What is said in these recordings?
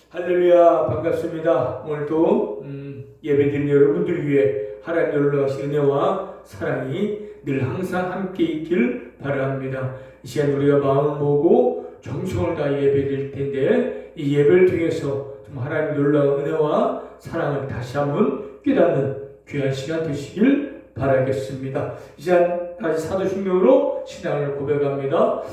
할렐루야, 반갑습니다. 오늘도 예배드린 여러분들 위해 하나님 놀라우신 은혜와 사랑이 늘 항상 함께 있길 바랍니다. 이 시간 우리가 마음을 모으고 정성을 다해 예배드릴 텐데, 이 예배를 통해서 좀 하나님 놀라운 은혜와 사랑을 다시 한번 깨닫는 귀한 시간 되시길 바라겠습니다. 이 시간 다시 사도신경으로 신앙을 고백합니다.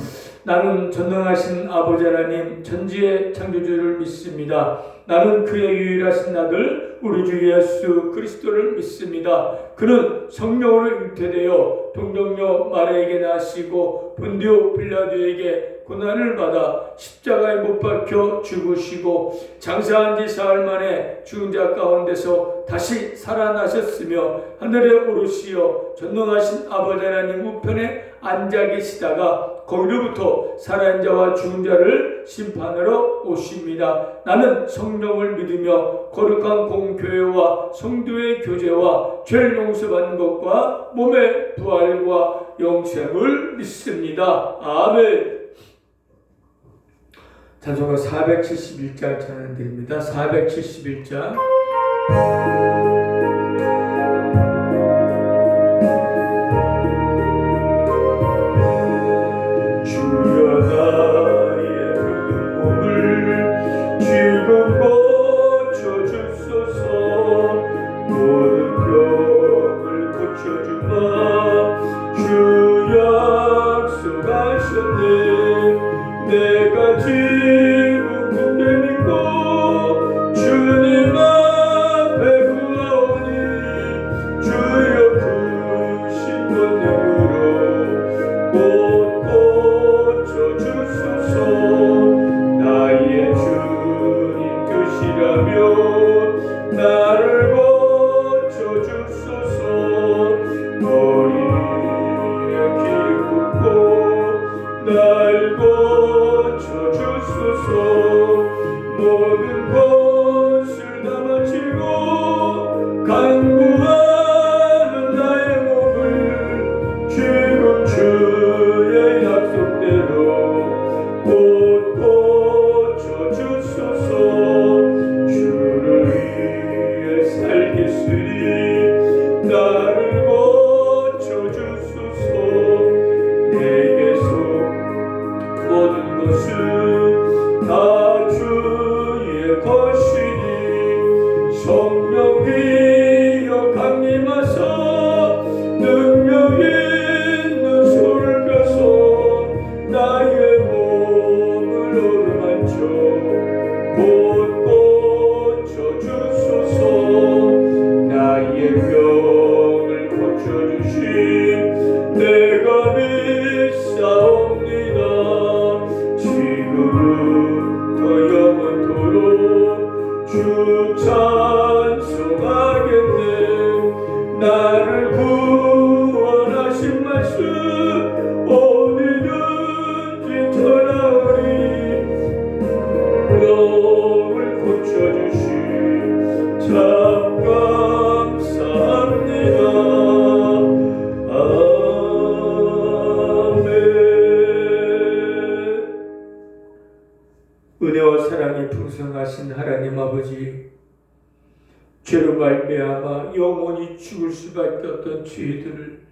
나는 전능하신 아버지 하나님 전지의 창조주를 믿습니다. 나는 그의 유일하신 아들 우리 주 예수 그리스도를 믿습니다. 그는 성령으로 잉태되어 동정녀 마리아에게 나시고 본디오 빌라도에게 고난을 받아 십자가에 못 박혀 죽으시고 장사한 지 사흘 만에 죽은 자 가운데서 다시 살아나셨으며 하늘에 오르시어 전능하신 아버지 하나님 우편에 앉아 계시다가 거기로부터 살아있는 자와 죽은 자를 심판하러 오십니다. 나는 성령을 믿으며 거룩한 공교회와 성도의 교제와 죄를 용서받는 것과 몸의 부활과 영생을 믿습니다. 아멘. 찬송가 471장 찬양드립니다. 471장. 내가 지금 굳게 믿고 주님 앞에 구하오니 주여 크신 권능으로 곧 고쳐주소서. 나의 주님 뜻이라며 나를 고쳐주소서. 머리에 기쁘고 날 고쳐주소서. 모든 것을 다 마치고 간구하는 나의 몸을 지금 주의 약속대로 곧 고쳐주소서. 주를 위해 살겠으니 나를 고쳐주소서. 내게서 모든 것은 다 주의 것이니 성령이여 강림하사 능력 있는 손을 펴서 나의 몸을 어루만져 곧 고쳐주소서. 나의 병을 고쳐주신 내가 믿사옵니다. 지금부터 영원토록 주 찬송하겠네. 나를 구원하신 말씀 어디든지 전하오니 병을 고쳐주신 참 감사합니다. 은혜와 사랑이 풍성하신 하나님 아버지, 죄로 말미암아 영원히 죽을 수밖에 없던 죄들을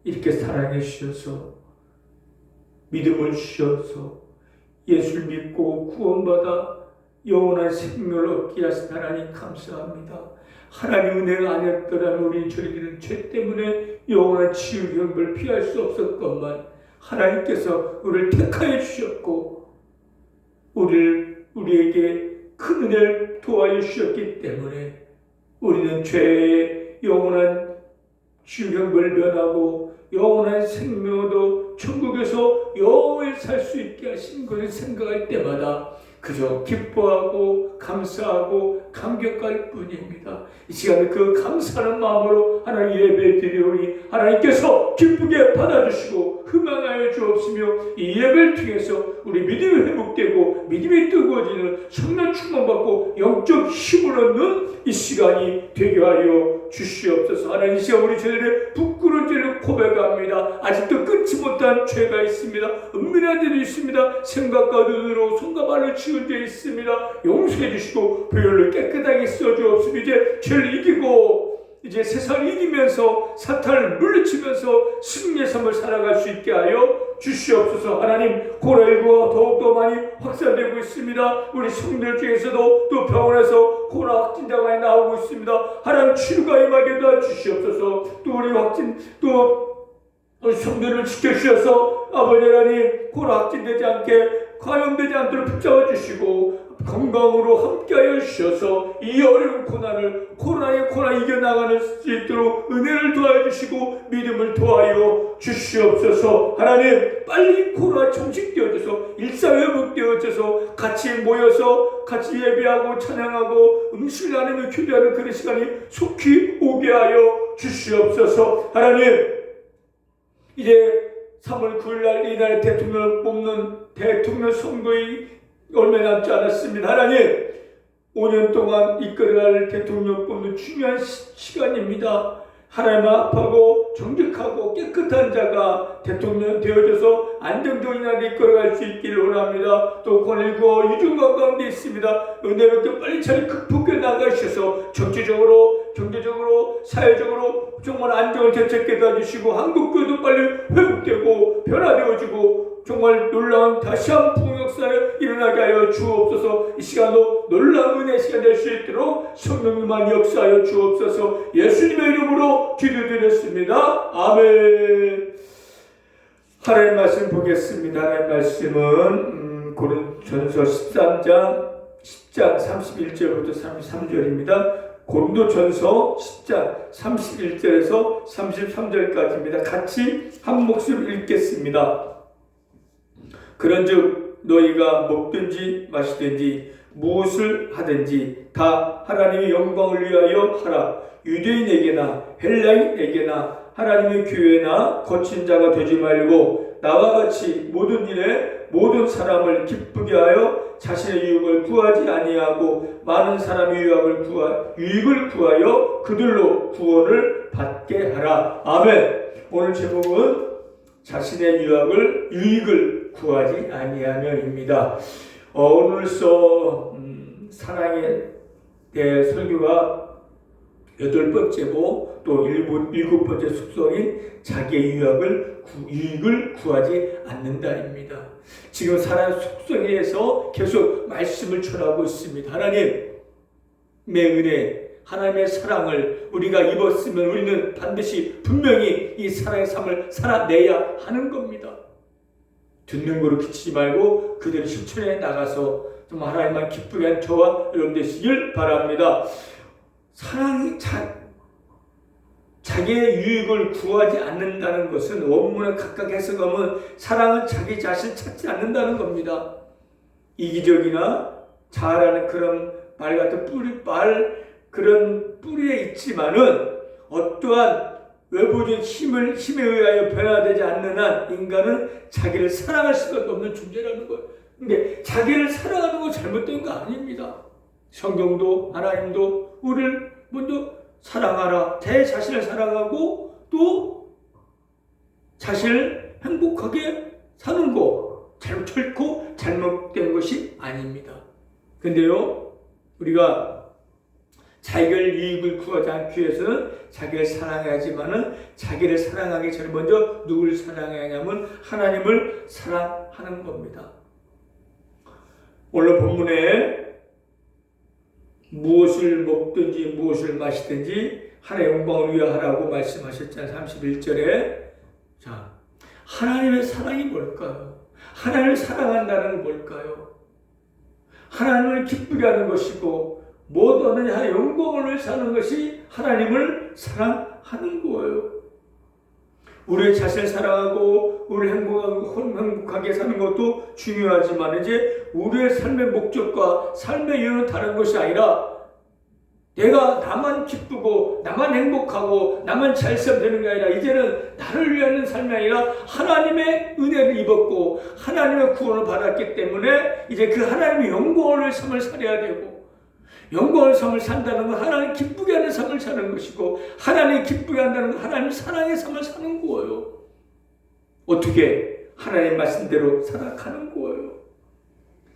이렇게 사랑해 주셔서 믿음을 주셔서 예수를 믿고 구원받아 영원한 생명을 얻게 하신 하나님 감사합니다. 하나님 은혜가 아니었더라면 우리 저희들은 죄 때문에 영원한 지옥을 피할 수 없었건만 하나님께서 우리를 택하여 주셨고 우리에게 큰 은혜를 도와여 주셨기 때문에 우리는 죄의 영원한 지옥을 면하고 영원한 생명도 천국에서 영원히 살 수 있게 하신 것을 생각할 때마다 그저 기뻐하고 감사하고 감격할 뿐입니다. 이 시간에 그 감사하는 마음으로 하나님 예배 드리오니 하나님께서 기쁘게 받아주시고 흠양하여 주옵시며 이 예배를 통해서 우리 믿음이 회복되고 믿음이 뜨거워지는 성령 충만받고 영적 힘을 얻는 이 시간이 되게 하여 주시옵소서. 하나님 이 시간 우리 저들의 부끄러운 고백합니다. 아직도 끊지 못한 죄가 있습니다. 은밀한 일이 있습니다. 생각과 눈으로 손과 발을 치운 데 있습니다. 용서해 주시고 보혈로 깨끗하게 써주옵소서. 이제 죄를 이기고 이제 세상을 이기면서 사탄을 물리치면서 승리의 삶을 살아갈 수 있게 하여 주시옵소서. 하나님, 코로나19가 더욱더 많이 확산되고 있습니다. 우리 성도들 중에서도 또 병원에서 코로나 확진자가 많이 나오고 있습니다. 하나님, 치유가 임하게 도와주시옵소서. 또 우리 우리 성도를 지켜주셔서 아버지 하나님, 코로나 확진되지 않게 감염되지 않도록 붙잡아 주시고 건강으로 함께하여 주셔서 이 어려운 코로나 이겨나가는 수 있도록 은혜를 도와주시고 믿음을 도와여 주시옵소서. 하나님, 빨리 코로나 종식되어져서 일상회복되어져서 같이 모여서 같이 예배하고 찬양하고 음식을 나누며 교제하는 그런 시간이 속히 오게 하여 주시옵소서. 하나님, 이제 3월 9일날 이날 대통령을 뽑는 대통령 선거의 얼마 남지 않았습니다. 하나님, 5년 동안 이끌어갈 대통령 뽑는 중요한 시간입니다. 하나님 앞하고 정직하고 깨끗한 자가 대통령 되어져서 안정적인 나라를 이끌어갈 수 있기를 원합니다. 또 코로나19 유중간 가운데 있습니다. 은혜롭게 빨리 잘 극복해 나가셔서 정치적으로, 경제적으로, 사회적으로 정말 안정을 되찾게 도와주시고 한국교도 빨리 회복되고 변화되어지고 정말 놀라운 다시 한 부흥역사에 일어나게 하여 주옵소서. 이 시간도 놀라운 은혜의 시간 될 수 있도록 성령님만 역사하여 주옵소서. 예수님의 이름으로 기도드렸습니다. 아멘. 하나님 말씀 보겠습니다. 하나님 말씀은 고린도전서 10장 31절부터 33절입니다. 고린도전서 10장 31절에서 33절까지입니다. 같이 한 목소리로 읽겠습니다. 그런즉 너희가 먹든지 마시든지 무엇을 하든지 다 하나님의 영광을 위하여 하라. 유대인에게나 헬라인에게나 하나님의 교회나 거친 자가 되지 말고 나와 같이 모든 일에 모든 사람을 기쁘게 하여 자신의 유익을 구하지 아니하고 많은 사람의 유익을 구하여 그들로 구원을 받게 하라. 아멘. 오늘 제목은 자신의 유익을 구하지 아니하며입니다. 오늘서 사랑에 대해 설교가 8번째고 또 7번째 숙성인 자기의 유익을 구하지 않는다입니다. 지금 사랑 숙성에서 계속 말씀을 전하고 있습니다. 하나님의 은혜, 하나님의 사랑을 우리가 입었으면 우리는 반드시 분명히 이 사랑의 삶을 살아내야 하는 겁니다. 듣는 거로 그치지 말고 그대로 실천해 나가서 좀 하나님만 기쁘게 한 저와 여러분 되시길 바랍니다. 자기의 유익을 구하지 않는다는 것은 원문을 각각 해석하면 사랑은 자기 자신 찾지 않는다는 겁니다. 이기적이나 자아라는 그런 말 같은 그런 뿌리에 있지만은 어떠한 외부적인 힘에 의하여 변화되지 않는 한 인간은 자기를 사랑할 수밖에 없는 존재라는 거예요. 근데 자기를 사랑하는 거 잘못된 거 아닙니다. 성경도 하나님도 우리를 먼저 사랑하라. 제 자신을 사랑하고 또 자신을 행복하게 사는 거 결코 잘못된 것이 아닙니다. 근데요, 우리가 자기를 유익을 구하지 않기 위해서는 자기를 사랑해야지만은 자기를 사랑하기 전에 먼저 누구를 사랑해야 하냐면 하나님을 사랑하는 겁니다. 오늘 본문에 무엇을 먹든지 무엇을 마시든지 하나님의 영광을 위하라고 말씀하셨잖아요. 31절에. 자, 하나님의 사랑이 뭘까요? 하나님을 사랑한다는 건 뭘까요? 하나님을 기쁘게 하는 것이고 모든 하나님의 영광을 위해서 사는 것이 하나님을 사랑하는 거예요. 우리의 자신을 사랑하고 우리를 행복하게 사는 것도 중요하지만 이제 우리의 삶의 목적과 삶의 이유는 다른 것이 아니라 내가 나만 기쁘고 나만 행복하고 나만 잘 살면 되는 게 아니라 이제는 나를 위한 삶이 아니라 하나님의 은혜를 입었고 하나님의 구원을 받았기 때문에 이제 그 하나님의 영광을 삶을 살아야 되고 영광의 삶을 산다는 건 하나님 기쁘게 하는 삶을 사는 것이고, 하나님 기쁘게 한다는 건 하나님 사랑의 삶을 사는 거예요. 어떻게? 하나님 말씀대로 살아가는 거예요.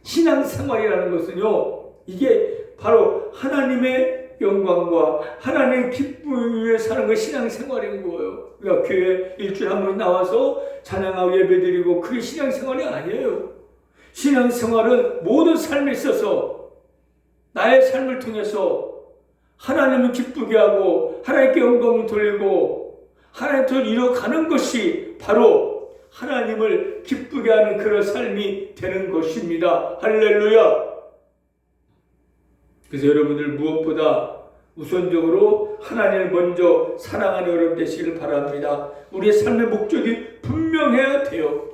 신앙생활이라는 것은요, 이게 바로 하나님의 영광과 하나님의 기쁨을 위해 사는 것이 신앙생활인 거예요. 우리가 교회 일주일에 한 번 나와서 찬양하고 예배드리고 그게 신앙생활이 아니에요. 신앙생활은 모든 삶에 있어서 나의 삶을 통해서 하나님을 기쁘게 하고 하나님께 영광을 돌리고 하나님의 뜻을 이뤄가는 것이 바로 하나님을 기쁘게 하는 그런 삶이 되는 것입니다. 할렐루야. 그래서 여러분들 무엇보다 우선적으로 하나님을 먼저 사랑하는 여러분 되시기를 바랍니다. 우리의 삶의 목적이 분명해야 돼요.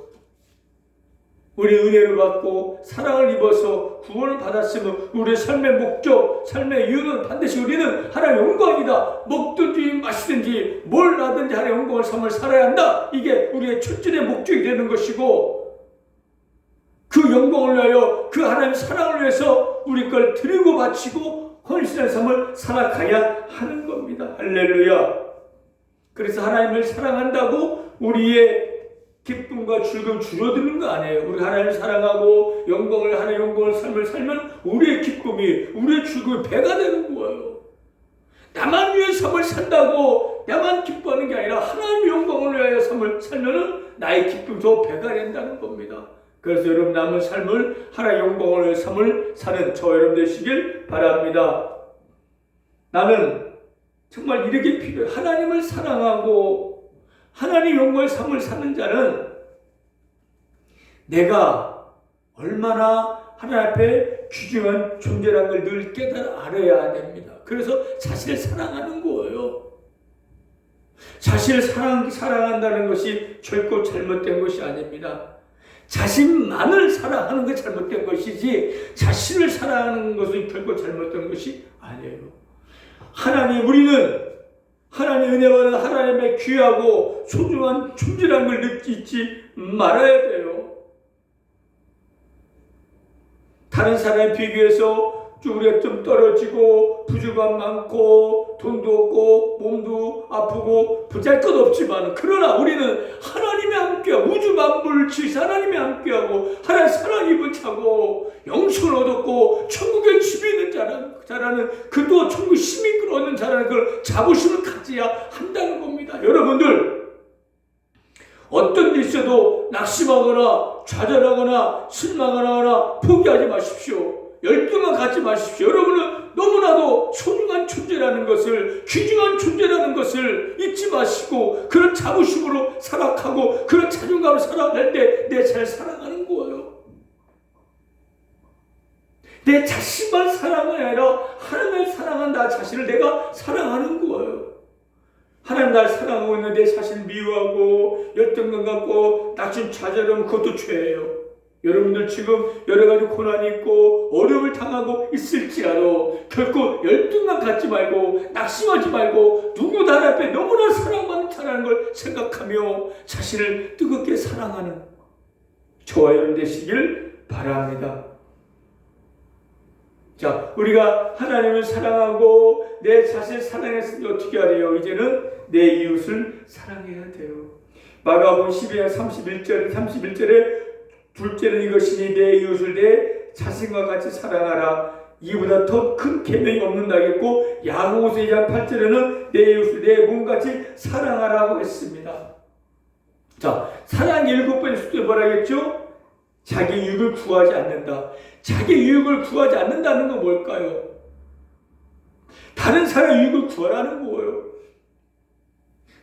우리 은혜를 받고 사랑을 입어서 구원을 받았으면 우리의 삶의 목적, 삶의 이유는 반드시 우리는 하나님의 영광이다. 먹든지 마시든지 뭘 하든지 하나님의 영광을 삶을 살아야 한다. 이게 우리의 첫째 목적이 되는 것이고, 그 영광을 위하여 그 하나님의 사랑을 위해서 우리 걸 드리고 바치고 헌신한 삶을 살아가야 하는 겁니다. 할렐루야. 그래서 하나님을 사랑한다고 우리의 기쁨과 즐거움 줄어드는 거 아니에요. 우리 하나님을 사랑하고 하나님의 영광을 삶을 살면 우리의 기쁨이, 우리의 즐거움이 배가 되는 거예요. 나만 위해 삶을 산다고 나만 기뻐하는 게 아니라 하나님의 영광을 위하여 삶을 살면 나의 기쁨도 배가 된다는 겁니다. 그래서 여러분 남은 삶을 하나님의 영광을 위해 삶을 사는 저 여러분 되시길 바랍니다. 나는 정말 이렇게 필요해요. 하나님을 사랑하고 하나님 영광의 삶을 사는 자는 내가 얼마나 하나님 앞에 귀중한 존재라는 걸 늘 깨달아 알아야 됩니다. 그래서 자신을 사랑하는 거예요. 자신을 사랑한다는 것이 결코 잘못된 것이 아닙니다. 자신만을 사랑하는 것이 잘못된 것이지 자신을 사랑하는 것은 결코 잘못된 것이 아니에요. 우리는 하나님의 은혜와는 하나님의 귀하고 소중한 존재라는 걸 느끼지 말아야 돼요. 다른 사람에 비교해서 우리가 좀 떨어지고 부족함 많고 돈도 없고 몸도 아프고 보잘것없지만 그러나 우리는 하나님의 함께하고 우주 만물을 지으신 하나님의 함께하고 하나님 사랑 입은 자고 영생을 얻었고 천국에 집이 있는 자라는 그도 천국 시민을 얻는 자라는 그 자부심을 가져야 한다는 겁니다. 여러분들 어떤 일 있어도 낙심하거나 좌절하거나 실망하거나 포기하지 마십시오. 열등만 갖지 마십시오. 여러분은 너무나도 소중한 존재라는 것을, 귀중한 존재라는 것을 잊지 마시고 그런 자부심으로 살아가고 그런 자존감을 살아갈 때 내 자신을 사랑하는 거예요. 내 자신만 사랑이 아니라 하나님을 사랑한 나 자신을 내가 사랑하는 거예요. 하나님 날 사랑하고 있는데 내 자신을 미워하고 열등감 갖고 낙심 좌절하면 그것도 죄예요. 여러분들 지금 여러 가지 고난이 있고 어려움을 당하고 있을지라도 결코 열등감 갖지 말고 낙심하지 말고 누구 다른 앞에 너무나 사랑받는 자라는 걸 생각하며 자신을 뜨겁게 사랑하는 저와 여러분 되시길 바랍니다. 자, 우리가 하나님을 사랑하고 내 자신을 사랑했으니 어떻게 해야 돼요? 이제는 내 이웃을 사랑해야 돼요. 마가복음 12장 31절에 둘째는 이것이니 내 이웃을 내 자신과 같이 사랑하라. 이보다 더 큰 계명이 없는다겠고 야고보서 2장 8절에는 내 이웃을 내 몸같이 사랑하라고 했습니다. 자, 사랑의 7번째 수도 뭐라겠죠? 자기 유익을 구하지 않는다. 자기 유익을 구하지 않는다는 건 뭘까요? 다른 사람의 유익을 구하라는 거예요.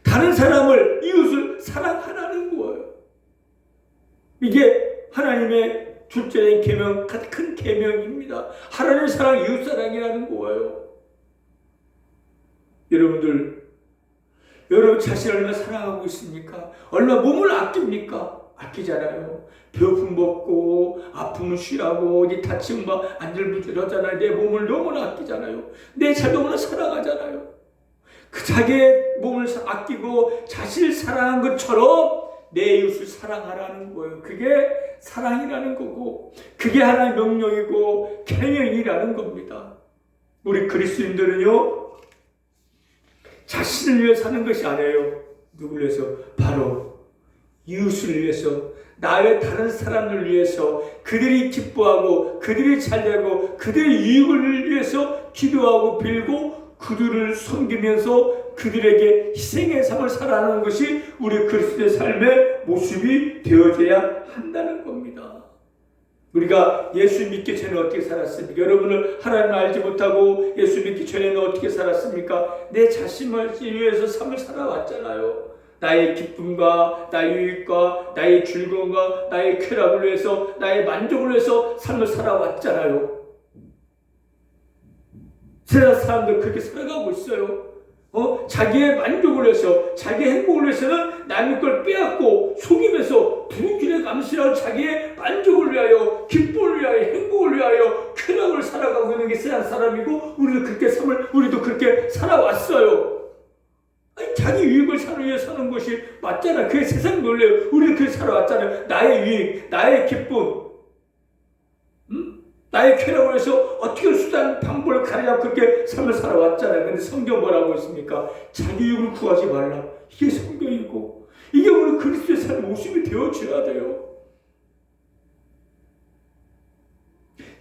다른 사람을, 이웃을 사랑하라는 거예요. 이게 하나님의 둘째인 계명, 큰 계명입니다. 하나님의 사랑, 이웃 사랑이라는 거예요. 여러분 자신을 얼마나 사랑하고 있습니까? 얼마나 몸을 아낍니까? 아끼잖아요. 배고픔 먹고 아픔을 쉬라고 이 다치면 막 안절부절하잖아요. 내 몸을 너무나 아끼잖아요. 내 자신을 너무나 사랑하잖아요. 그 자기의 몸을 아끼고 자신을 사랑한 것처럼 내 이웃을 사랑하라는 거예요. 그게 사랑이라는 거고 그게 하나님의 명령이고 계명이라는 겁니다. 우리 그리스도인들은요, 자신을 위해 사는 것이 아니에요. 누구를 위해서? 바로 이웃을 위해서, 나의 다른 사람을 위해서, 그들이 기뻐하고 그들이 잘되고 그들의 유익을 위해서 기도하고 빌고 그들을 섬기면서 그들에게 희생의 삶을 살아가는 것이 우리 그리스도의 삶의 모습이 되어져야 한다는 겁니다. 우리가 예수 믿기 전에 어떻게 살았습니까? 여러분을 하나님을 알지 못하고 예수 믿기 전에는 어떻게 살았습니까? 내 자신을 위해서 삶을 살아왔잖아요. 나의 기쁨과 나의 유익과 나의 즐거움과 나의 쾌락을 위해서, 나의 만족을 위해서 삶을 살아왔잖아요. 세상 사람들 그렇게 살아가고 있어요. 자기의 만족을 위해서, 자기의 행복을 위해서는 남의 걸 빼앗고 속이면서 부귀에 감시하고 자기의 만족을 위하여, 기쁨을 위하여, 행복을 위하여 쾌락을 살아가고 있는 게 세상 사람이고, 우리도 그렇게 살아왔어요. 아니, 자기 유익을 위해 사는 것이 맞잖아. 그게 세상 논리예요. 우리는 그렇게 살아왔잖아요. 나의 유익, 나의 기쁨, 나의 쾌락을 위해서 어떻게 수단, 방법을 가리려고 그렇게 삶을 살아왔잖아요. 근데 성경 뭐라고 있습니까? 자기 유익을 구하지 말라. 이게 성경이고, 이게 우리 그리스도의 삶 모습이 되어줘야 돼요.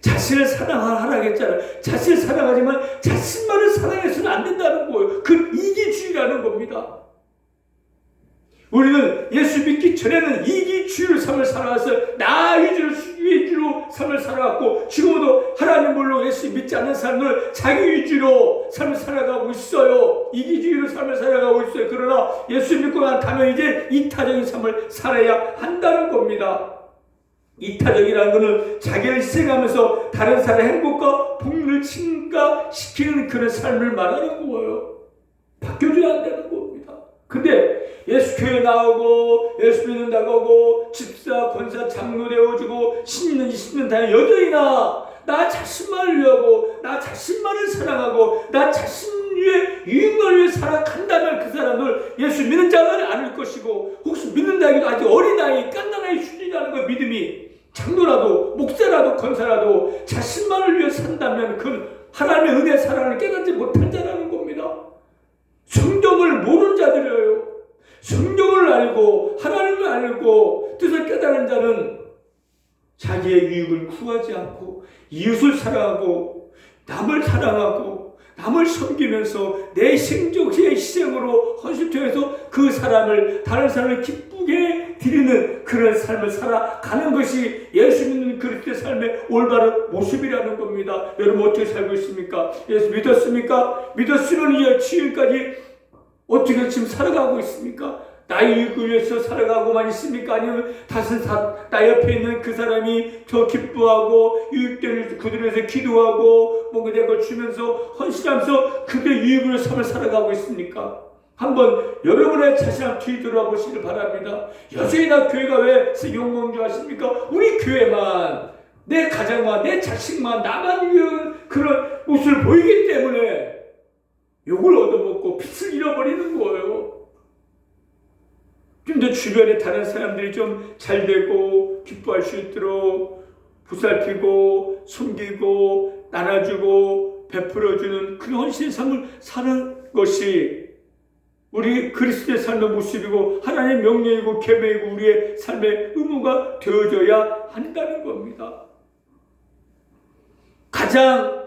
자신을 사랑하라 했잖아요. 자신을 사랑하지만 자신만을 사랑해서는 안 된다는 거예요. 그 이기주의라는 겁니다. 우리는 예수 믿기 전에는 이기주의로 삶을 살아왔어요. 나 위주로 삶을 살아왔고, 지금도 하나님 몰로 예수 믿지 않는 사람들 자기 위주로 삶을 살아가고 있어요. 이기주의로 삶을 살아가고 있어요. 그러나 예수 믿고 나면 이제 이타적인 삶을 살아야 한다는 겁니다. 이타적이라는 것은 자기를 희생하면서 다른 사람의 행복과 복리를 증가시키는 그런 삶을 말하는 거예요. 바뀌어줘야 한다는 겁니다. 근데 예수 교회 나오고 예수 믿는다고 하고 집사, 권사, 장로 되어주고 신는 20년 다니 여전히나 나 자신만을 위하고 나 자신만을 사랑하고 나 자신 위해 유익을 위해 살아간다면 그 사람들 예수 믿는 자는 아닐 것이고, 혹시 믿는다 해도 아직 어린아이, 깐난아이 수준이라는 그 믿음이, 장로라도 목사라도 권사라도 자신만을 위해 산다면 그건 하나님의 은혜 사랑을 깨닫지 못한 자라는 겁니다. 성경을 모르는 자들이에요. 성경을 알고 하나님을 알고 뜻을 깨달은 자는 자기의 유익을 구하지 않고 이웃을 사랑하고 남을 사랑하고 남을 섬기면서 내 생적의 희생으로 헌신통해서 그 사람을, 다른 사람을 기쁘게 드리는 그런 삶을 살아가는 것이 예수 믿는 그리스도의 삶의 올바른 모습이라는 겁니다. 여러분 어떻게 살고 있습니까? 예수 믿었습니까? 믿었으면 이제 지금까지 어떻게 지금 살아가고 있습니까? 나의 유익을 위해서 살아가고만 있습니까? 아니면 다른 나 옆에 있는 그 사람이 더 기뻐하고 유익되는 그들을 위해서 기도하고 뭔가 된 걸 주면서 헌신하면서 그들의 유익을 위해서 삶을 살아가고 있습니까? 한번 여러분의 자신 한번 뒤돌아보시길 바랍니다. 여전히나 교회가 왜 욕망조하십니까? 우리 교회만, 내 가정만, 내 자식만, 나만 위한 그런 모습을 보이기 때문에 욕을 얻어먹고 빛을 잃어버리는 거예요. 좀 더 주변에 다른 사람들이 좀 잘되고 기뻐할 수 있도록 보살피고 섬기고 나눠주고 베풀어주는 그런 헌신의 삶을 사는 것이 우리 그리스도의 삶의 모습이고 하나님의 명령이고 계명이고 우리의 삶의 의무가 되어져야 한다는 겁니다. 가장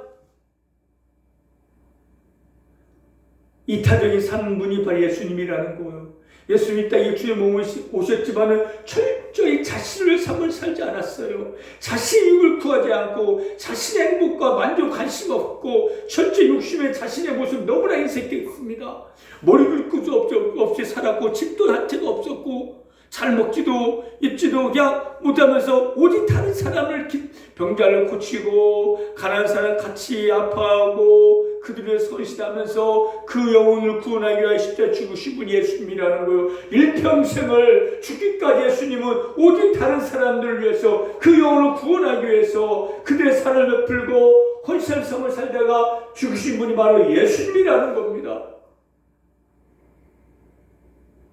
이타적인 산분이 바로 예수님이라는 거예요. 예수님이 땅에 주의 몸을 오셨지만은 철저히 자신을 삶을 살지 않았어요. 자신의 유익을 구하지 않고 자신의 행복과 만족 관심 없고 철저히 욕심에 자신의 모습 너무나 인색했습니다. 머리 긁을 것 없이 살았고 집도 한 채가 없었고 잘 먹지도 입지도 그냥 못하면서 오직 다른 사람을 병자를 고치고 가난한 사람 같이 아파하고 그들을 헌신하면서 그 영혼을 구원하기 위하여 십자가에 죽으신 분이 예수님이라는 거예요. 일평생을 죽기까지 예수님은 오직 다른 사람들을 위해서 그 영혼을 구원하기 위해서 그들의 산을 베풀고 헌신의 삶을 살다가 죽으신 분이 바로 예수님이라는 겁니다.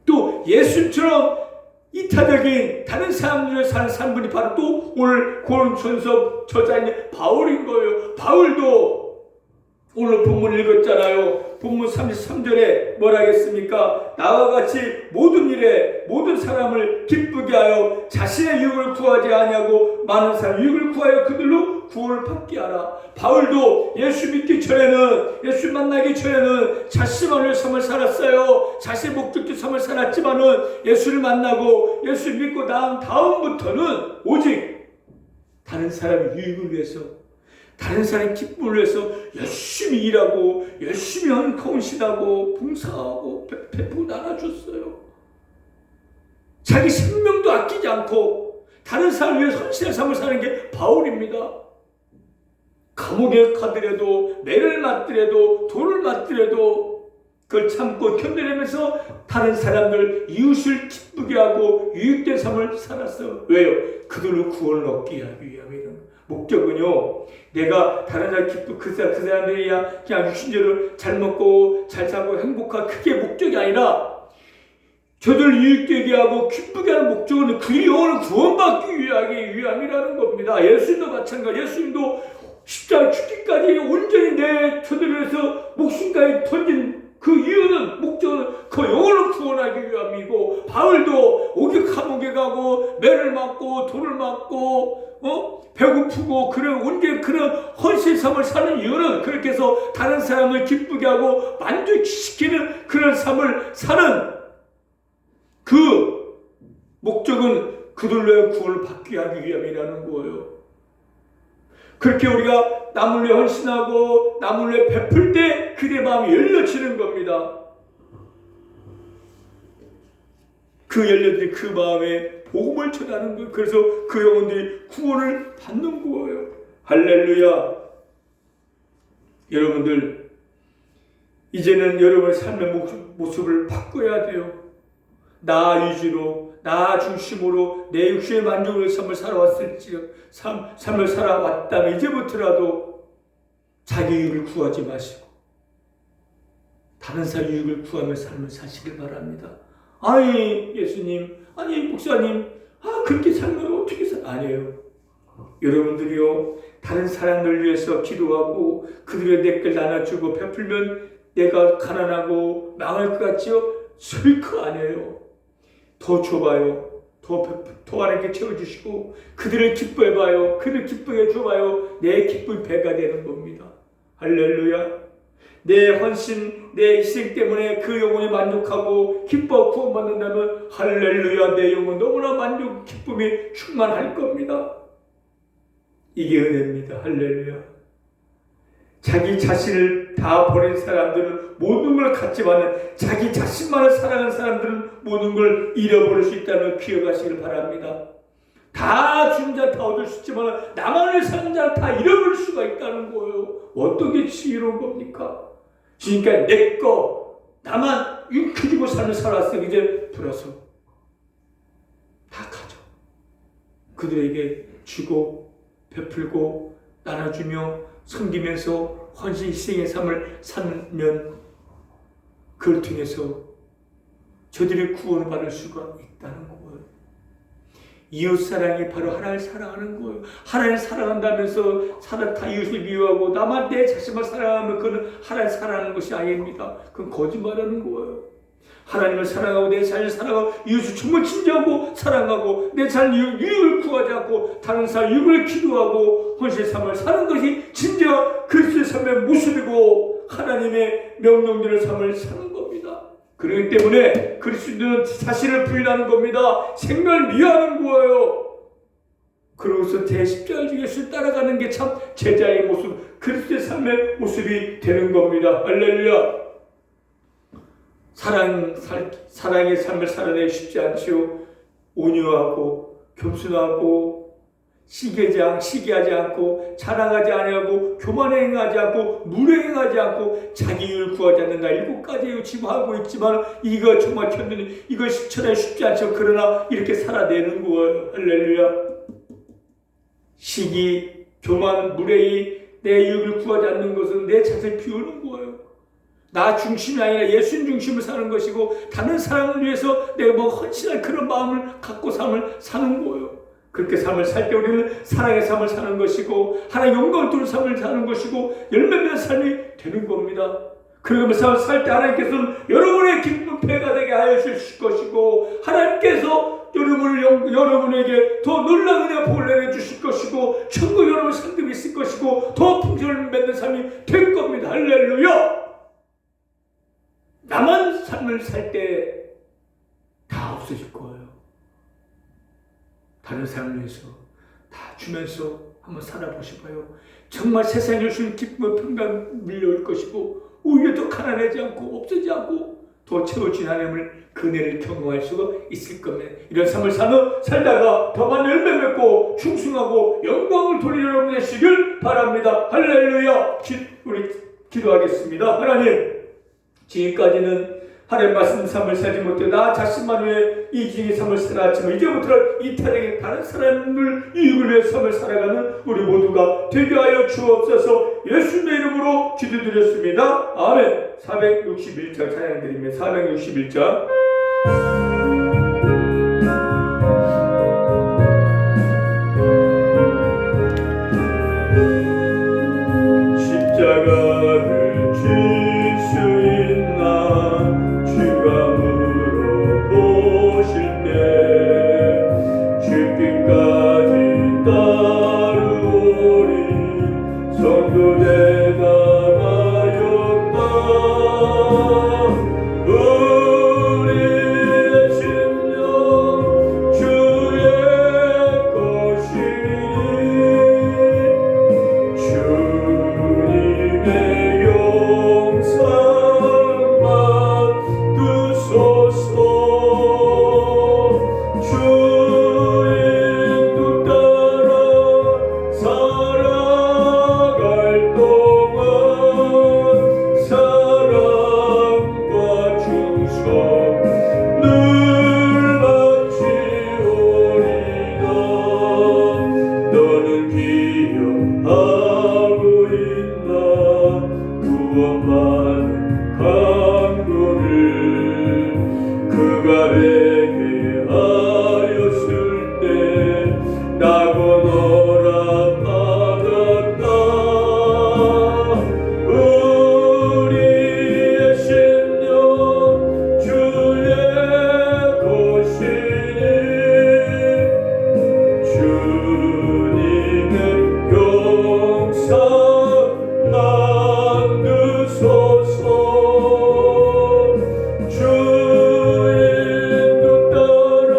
또 예수님처럼 이타적인 다른 사람들을 사는 사람들이 바로 또 오늘 고린도전서 저자인 바울인 거예요. 바울도 오늘 본문 읽었잖아요. 본문 33절에 뭐라 하겠습니까? 나와 같이 모든 일에 모든 사람을 기쁘게 하여 자신의 유익을 구하지 아니하고 많은 사람 유익을 구하여 그들로 구원을 받게 하라. 바울도 예수 믿기 전에는, 예수 만나기 전에는 자신만의 삶을 살았어요. 자신의 목적지 삶을 살았지만은 예수를 만나고 예수 믿고 난 다음부터는 오직 다른 사람의 유익을 위해서, 다른 사람의 기쁨을 위해서 열심히 일하고 열심히 헌신하고 봉사하고 베푸고 나눠줬어요. 자기 생명도 아끼지 않고 다른 사람을 위해 헌신의 삶을 사는 게 바울입니다. 감옥에 가더라도, 매를 맞더라도, 돌을 맞더라도 그걸 참고 견뎌내면서 다른 사람들, 이웃을 기쁘게 하고 유익된 삶을 살았어요. 왜요? 그들로 구원을 얻기 위함이라는 목적은요, 내가 다른 사람 기쁘고 그 사람들이 그냥 육신적으로 잘 먹고 잘 살고 행복한 그게 목적이 아니라 저들 유익되게 하고 기쁘게 하는 목적은 그 영혼을 구원받기 위함이라는 겁니다. 예수님도 마찬가지. 예수님도 십자가 죽기까지 온전히 내 저들을 위해서 목숨까지 던진 그 이유는, 목적은 그 영혼을 구원하기 위함이고, 바울도 오직 감옥에 가고 매를 맞고 돌을 맞고 배고프고 그런 온전히 그런 헌신의 삶을 사는 이유는 그렇게 해서 다른 사람을 기쁘게 하고 만족시키는 그런 삶을 사는 그 목적은 그들로의 구원을 받기 하기 위함이라는 거예요. 그렇게 우리가 남을 위해 헌신하고 남을 위해 베풀 때 그들의 마음이 열려지는 겁니다. 그 열려진 그 마음에 복음을 전하는 거예요. 그래서 그 영혼들이 구원을 받는 거예요. 할렐루야. 여러분들, 이제는 여러분의 삶의 모습을 바꿔야 돼요. 나 위주로, 나 중심으로 내 육신의 만족을 삶을 살아왔을지 삶을 살아왔다면 이제부터라도 자기 유익을 구하지 마시고 다른 사람 유익을 구하며 삶을 사시길 바랍니다. 아니 예수님, 아니 목사님, 그렇게 살면 어떻게 아니에요. 여러분들이요, 다른 사람들 위해서 기도하고 그들의 댓글 나눠주고 베풀면 내가 가난하고 망할 것 같지요? 절대 아니에요. 더 줘봐요. 더 하나님께 채워주시고 그들을 기뻐해봐요. 그들을 기쁘게 줘봐요. 내 기쁨이 배가 되는 겁니다. 할렐루야. 내 헌신, 내 희생 때문에 그 영혼이 만족하고 기뻐 구원받는다면 할렐루야, 내 영혼 너무나 만족, 기쁨이 충만할 겁니다. 이게 은혜입니다. 할렐루야. 자기 자신을 다 버린 사람들은 모든 걸 갖지만 자기 자신만을 사랑하는 사람들은 모든 걸 잃어버릴 수 있다는 걸 기억하시길 바랍니다. 다 준 자 다 얻을 수 있지만 나만을 사는 자 다 잃어버릴 수가 있다는 거예요. 어떻게 지혜로운 겁니까? 그러니까 내 거 나만 움켜쥐고 삶을 살았어요. 이제 불어서 다 가져. 그들에게 주고 베풀고 나눠주며 섬기면서 헌신 희생의 삶을 살면 그걸 통해서 저들의 구원을 받을 수가 있다는 거예요. 이웃사랑이 바로 하나님을 사랑하는 거예요. 하나님을 사랑한다면서 다 이웃을 미워하고 나만 내 자신만 사랑하면 그건 하나님을 사랑하는 것이 아닙니다. 그건 거짓말하는 거예요. 하나님을 사랑하고 내 자신을 사랑하고 이웃을 정말 친절하고 사랑하고 내 자신의 유익을 구하지 않고 다른 사람 유익을 기도하고 헌신의 삶을 사는 것이 진짜 그리스도의 삶의 모습이고 하나님의 명령대로 삶을 사는 겁니다. 그렇기 때문에 그리스도는 자신을 부인하는 겁니다. 생명을 미워하는 거예요. 그러고서 대십자가 예수를 따라가는 게 참 제자의 모습, 그리스도의 삶의 모습이 되는 겁니다. 할렐루야. 사랑의 삶을 살아내기 쉽지 않지요. 온유하고 겸손하고 시기하지 않고 자랑하지 아니하고 교만행하지 않고 무례행하지 않고 자기 이익을 구하지 않는다. 7가지 지금 하고 있지만 이거 정말 견디는 이거 실천하기 쉽지 않죠. 그러나 이렇게 살아내는 거예요. 할렐루야. 시기, 교만, 무례히 내 이익을 구하지 않는 것은 내 자신을 비우는 거예요. 나 중심이 아니라 예수님 중심을 사는 것이고 다른 사람을 위해서 내가 헌신할 그런 마음을 갖고 삶을 사는 거예요. 그렇게 삶을 살 때 우리는 사랑의 삶을 사는 것이고 하나님 영광을 두는 삶을 사는 것이고 열매 맺는 삶이 되는 겁니다. 그러면 삶을 살 때 하나님께서는 여러분의 기쁨 배가 되게 하여 주실 것이고 하나님께서 여러분에게 더 놀라운 은혜와 복을 내려주실 것이고 천국 여러분 상급이 있을 것이고 더 풍성을 맺는 삶이 될 겁니다. 할렐루야. 나만 삶을 살 때 다 없어질 거예요. 다른 사람을 위해서 다 주면서 한번 살아보셔봐요. 정말 세상에 주신 기쁨과 평강 밀려올 것이고 오히려 더 가난하지 않고 없어지지 않고 더 채워진 하나님을 그네를 경험할 수가 있을 겁니다. 이런 삶을 살다가 더 많은 열매 맺고 충성하고 영광을 돌리는 여러분 되시길 바랍니다. 할렐루야. 우리 기도하겠습니다. 하나님, 지금까지는 하나님 말씀 삶을 살지 못해 나 자신만 위해 이기적인 삶을 살았지만 이제부터는 이타적인 다른 사람을 이익을 위해 삶을 살아가는 우리 모두가 되게 하여 주옵소서. 예수님의 이름으로 기도드렸습니다. 아멘. 461장 찬양드립니다. 461장. 십자가를 질 수 있나 주가 물어보실 때 죽기까지 따르오리 성도 대답하였다. 우리의 심령 주의 것이니 주님의 용서만 두소서. 주 인도 따라 살아갈 동안 사랑과 충성 늘 바치오리다. 너는 기억하고 있나 구원 많은 강도를 그가 회개하였을 때 나고 너라받았다. 우리의 심령 주의 것이니 주님의 용서만 두소서. 주 인도 따라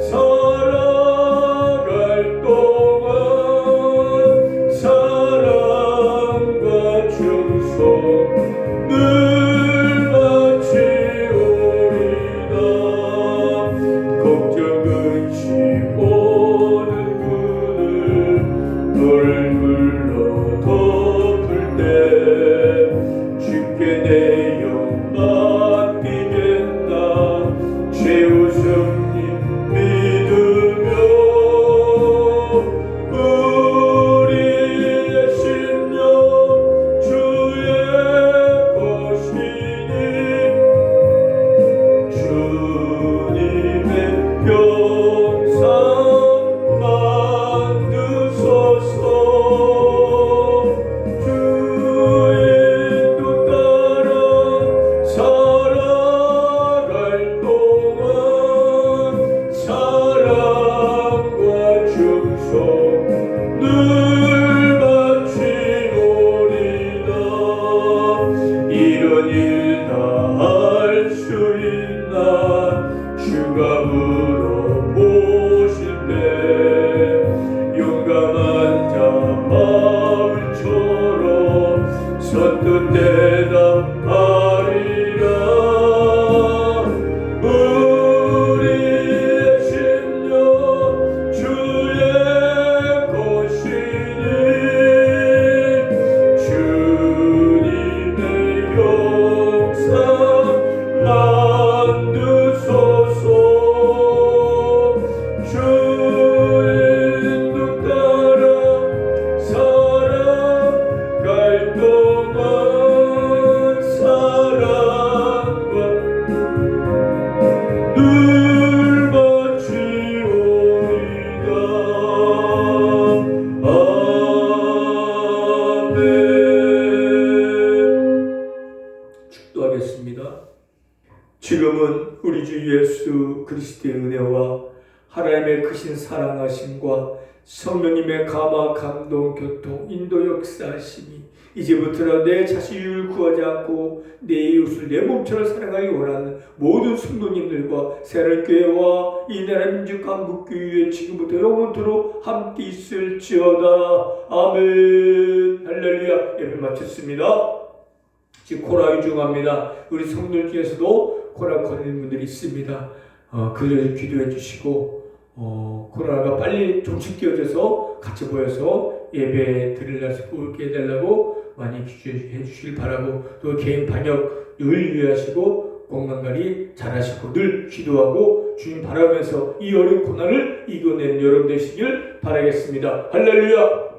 살아갈 동안 사랑과 충성 늘 바치오리다. 걱정 근심 오는 그늘 얼굴로 덮을 때 주께 내 영 맡기겠나. 최우승님 믿으며 우리의 심령 주의 것이니 주님의 영상만 두소서. 주 인도 따라 살아갈 동안 사랑과 충성 늘 바치오리다. 이런 일 다 할 수 있나 주가 물어보실 때 용감한 자 바울처럼 선뜻 대답하리라. 우리의 심령 주의 것이니 주님의 용서만 두소서. 주 인도 따라 살아갈 동안 사랑과 늘 바치오리다. 주 예수 그리스도의 은혜와 하나님의 크신 사랑하심과 성령님의 감화, 감동, 교통, 인도 역사하심이 이제부터는 내 자신을 구하지 않고 내 이웃을 내 몸처럼 사랑하기 원하는 모든 성도님들과 새롭교회와 이 나라 민족 한국교회에 지금부터 영원토록 함께 있을지어다. 아멘. 할렐루야. 예배 마쳤습니다. 지금 코로나 유중합니다. 우리 성도들 중에서도 코로나 걸리는 분들이 있습니다. 그들 기도해 주시고 코로나가 빨리 종식되어져서 같이 모여서 예배 드릴 수 있게 해달라고 많이 기도해 주시길 바라고, 또 개인 방역 늘 유의하시고 건강관리 잘하시고 늘 기도하고 주님 바라면서 이 어려운 고난을 이겨낸 여러분 되시길 바라겠습니다. 할렐루야.